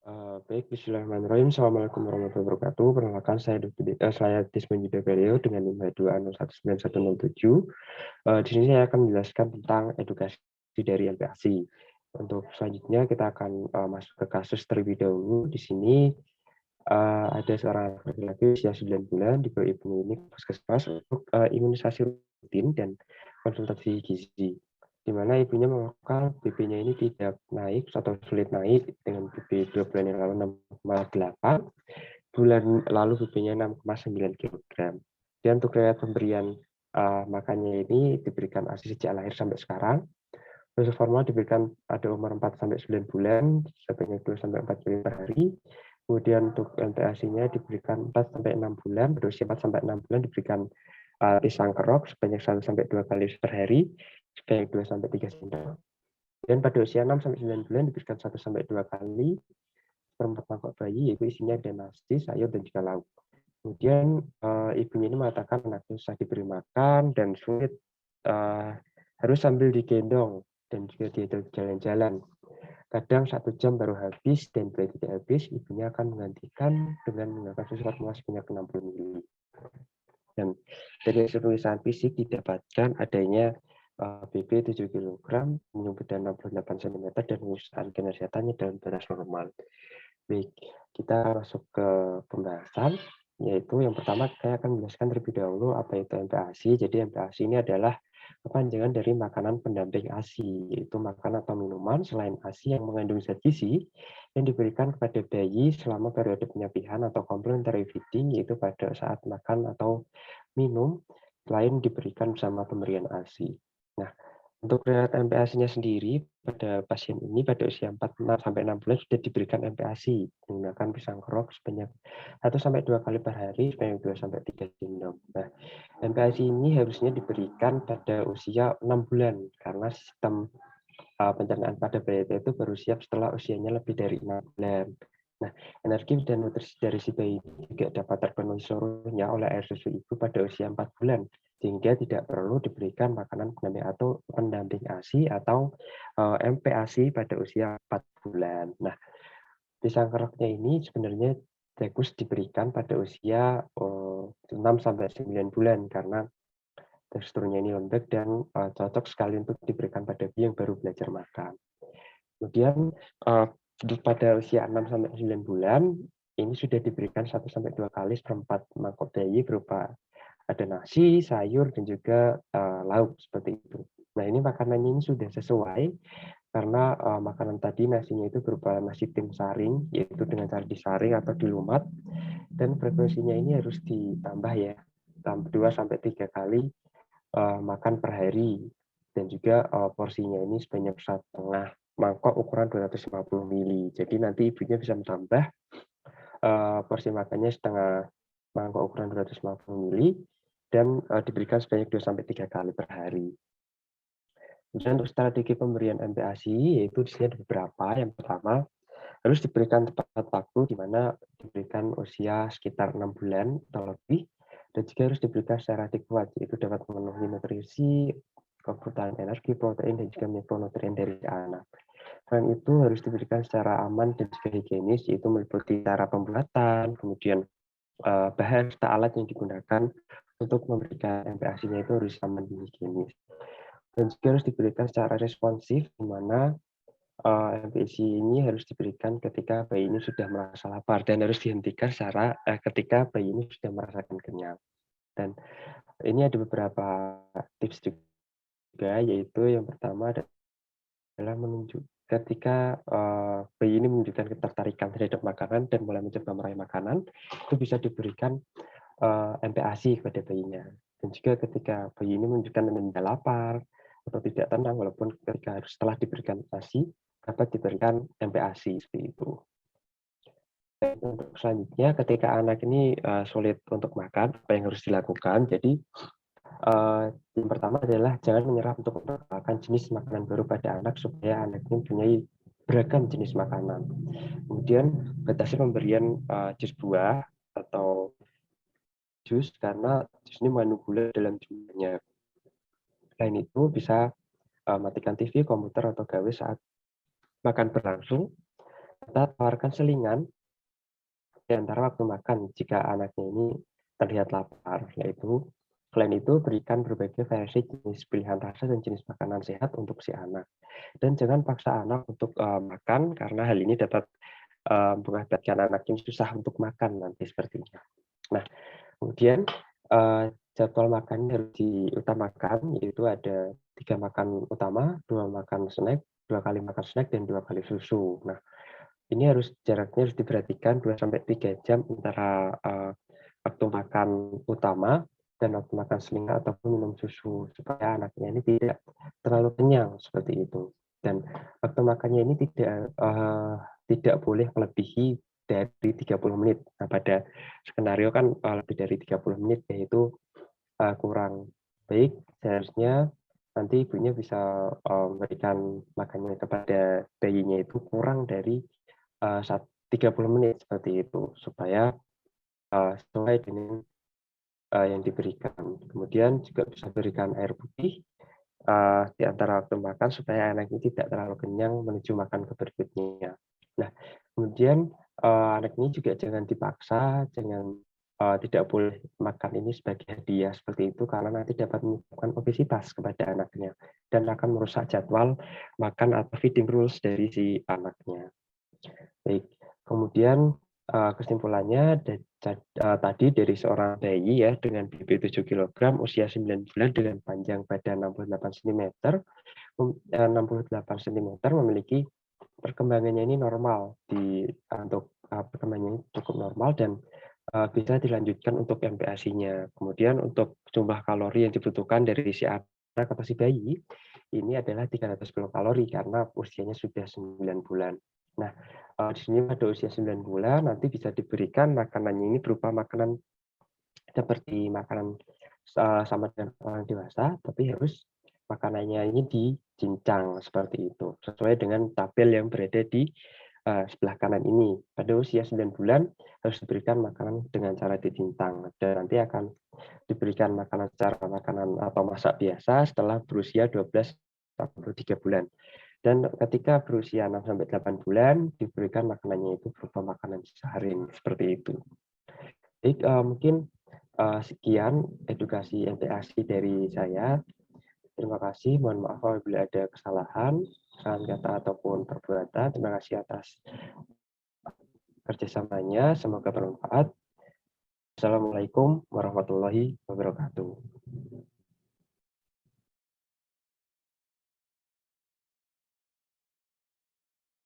Baik, bismillahirrahmanirrahim. Assalamualaikum warahmatullahi wabarakatuh. Perkenalkan, saya Desmond Yudhoyono dengan NIM 2019107. Di sini saya akan menjelaskan tentang edukasi dari MPASI. Untuk selanjutnya kita akan masuk ke kasus terlebih dahulu. Di sini ada seorang laki-laki usia 9 bulan di bawah ibunya ini ke puskesmas untuk imunisasi rutin dan konsultasi gizi, di mana ibunya mengatakan BP-nya ini tidak naik atau sulit naik dengan BP 2 bulan yang lalu 6,8, bulan lalu BP-nya 6,9 kg. Dan untuk riwayat pemberian makannya ini diberikan ASI sejak lahir sampai sekarang. Dosis formal diberikan pada umur 4 sampai 9 bulan sebanyak 2 sampai 4 kali per hari. Kemudian untuk MPASI-nya diberikan 4 sampai 6 bulan, berusia 4 sampai 6 bulan diberikan pisang kerok sebanyak 1 sampai 2 kali per hari, sebanyak 2 sampai 3 sendok. Dan pada usia 6 sampai 9 bulan diberikan 1 sampai 2 kali seperempat mangkok bayi, yaitu isinya ada nasi, sayur, dan juga lauk. Kemudian ibunya ini mengatakan anaknya susah diberi makan dan sulit, harus sambil digendong dan juga diajak jalan-jalan. Kadang 1 jam baru habis, dan bila tidak habis, ibunya akan menggantikan dengan menggunakan susu formula sebanyak 60 ml. Dan dari hasil pemeriksaan fisik didapatkan adanya BP 7 kg, minum bedah 68 cm, dan urusan kesehatannya dalam batas normal. Baik, kita masuk ke pembahasan, yaitu yang pertama saya akan menjelaskan terlebih dahulu apa itu MPASI. Jadi MPASI ini adalah kepanjangan dari makanan pendamping ASI, yaitu makanan atau minuman selain ASI yang mengandung zat gizi yang diberikan kepada bayi selama periode penyempihan atau complementary feeding, yaitu pada saat makan atau minum selain diberikan bersama pemberian ASI. Nah, untuk riwayat MPASI-nya sendiri, pada pasien ini pada usia 4-6 bulan sudah diberikan MPASI menggunakan pisang kerok sebanyak 1 sampai 2 kali per hari sebanyak 2 sampai 3 sendok. Nah, MPASI ini harusnya diberikan pada usia 6 bulan karena sistem pencernaan pada bayi itu baru siap setelah usianya lebih dari 6 bulan. Nah, energi dan nutrisi dari si bayi juga dapat terpenuhi seluruhnya oleh air susu ibu pada usia 4 bulan, sehingga tidak perlu diberikan makanan pendamping ASI atau MPASI pada usia 4 bulan. Nah, pisang keroknya ini sebenarnya bagus diberikan pada usia 6 sampai 9 bulan karena teksturnya ini lembek dan cocok sekali untuk diberikan pada bayi yang baru belajar makan. Kemudian pada usia 6 sampai 9 bulan ini sudah diberikan 1 sampai 2 kali seperempat mangkok bayi berupa ada nasi, sayur, dan juga lauk seperti itu. Nah, ini makanannya ini sudah sesuai karena makanan tadi nasinya itu berupa nasi tim saring, yaitu dengan cara disaring atau dilumat, dan frekuensinya ini harus ditambah ya, 2 sampai 3 kali makan per hari, dan juga porsinya ini sebanyak 1,5 mangkok ukuran 250 ml. Jadi nanti ibunya bisa menambah porsi makannya setengah mangkok ukuran 250 ml dan diberikan sebanyak 2 sampai 3 kali per hari. Kemudian untuk strategi pemberian MPASI yaitu di sini ada beberapa. Yang pertama, harus diberikan tepat waktu di mana diberikan usia sekitar 6 bulan atau lebih, dan juga harus diberikan secara adekuat, yaitu dapat memenuhi nutrisi, kebutuhan energi, protein, dan juga mikronutrien dari anak. Selain itu harus diberikan secara aman dan juga higienis, yaitu meliputi cara pembuatan, kemudian bahan serta alat yang digunakan untuk memberikan MPASI-nya itu harus aman dan higienis. Dan juga harus diberikan secara responsif, di mana MPASI ini harus diberikan ketika bayi ini sudah merasa lapar dan harus dihentikan secara ketika bayi ini sudah merasakan kenyang. Dan ini ada beberapa tips juga, yaitu yang pertama adalah ketika bayi ini menunjukkan ketertarikan terhadap makanan dan mulai mencoba meraih makanan, itu bisa diberikan MPASI kepada bayinya. Dan juga ketika bayi ini menunjukkan tanda lapar atau tidak tenang, walaupun ketika setelah diberikan ASI, dapat diberikan MPASI seperti itu. Dan untuk selanjutnya, ketika anak ini sulit untuk makan, apa yang harus dilakukan? Jadi yang pertama adalah jangan menyerah untuk memperkenalkan jenis makanan baru pada anak supaya anak ini mempunyai beragam jenis makanan. Kemudian batasi pemberian jus buah atau jus karena jus ini mengandung gula dalam jumlahnya. Selain itu bisa matikan TV, komputer, atau gawe saat makan berlangsung. kita tawarkan selingan di antara waktu makan jika anaknya ini terlihat lapar, yaitu selain itu berikan berbagai versi jenis pilihan rasa dan jenis makanan sehat untuk si anak. Dan jangan paksa anak untuk makan karena hal ini dapat mengakibatkan anak ini susah untuk makan nanti sepertinya. Nah, kemudian jadwal makan harus diutamakan, yaitu ada 3 makan utama, 2 makan snack, 2 kali makan snack, dan 2 kali susu. Nah, ini jaraknya harus diperhatikan 2 sampai 3 jam antara, waktu makan utama dan waktu makan selingan ataupun minum susu, supaya anaknya ini tidak terlalu kenyang, seperti itu. Dan waktu makannya ini tidak boleh melebihi dari 30 menit. Nah, pada skenario kan, lebih dari 30 menit, yaitu, kurang baik. Seharusnya nanti ibunya bisa, memberikan makannya kepada bayinya itu kurang dari 30 menit seperti itu, supaya sesuai dengan yang diberikan. Kemudian juga bisa berikan air putih di antara waktu makan supaya anak ini tidak terlalu kenyang menuju makan ke berikutnya. Nah, kemudian anak ini juga jangan dipaksa, tidak boleh makan ini sebagai hadiah seperti itu karena nanti dapat menyebabkan obesitas kepada anaknya dan akan merusak jadwal makan atau feeding rules dari si anaknya. Baik, kemudian, kesimpulannya tadi dari seorang bayi ya dengan BB 7 kilogram, usia 9 bulan dengan panjang badan 68 sentimeter, 68 sentimeter memiliki perkembangannya ini normal untuk, perkembangannya cukup normal dan, bisa dilanjutkan untuk MPASI-nya. Kemudian untuk jumlah kalori yang dibutuhkan dari si anak atau si bayi, ini adalah 310 kalori karena usianya sudah 9 bulan. Nah, di sini pada usia 9 bulan nanti bisa diberikan makanannya ini berupa makanan seperti makanan, sama dengan orang dewasa, tapi harus makanannya ini dicincang seperti itu, sesuai dengan tabel yang berada di, sebelah kanan ini. Pada usia 9 bulan harus diberikan makanan dengan cara dicincang dan nanti akan diberikan makanan secara makanan atau masak biasa setelah berusia 12 sampai 3 bulan. Dan ketika berusia 6 sampai 8 bulan diberikan makanannya itu berupa makanan saring, seperti itu. Baik, mungkin, sekian edukasi MPASI dari saya. Terima kasih, mohon maaf apabila ada kesalahan, kesalahan kata ataupun perbuatan. Terima kasih atas kerjasamanya, semoga bermanfaat. Assalamualaikum warahmatullahi wabarakatuh.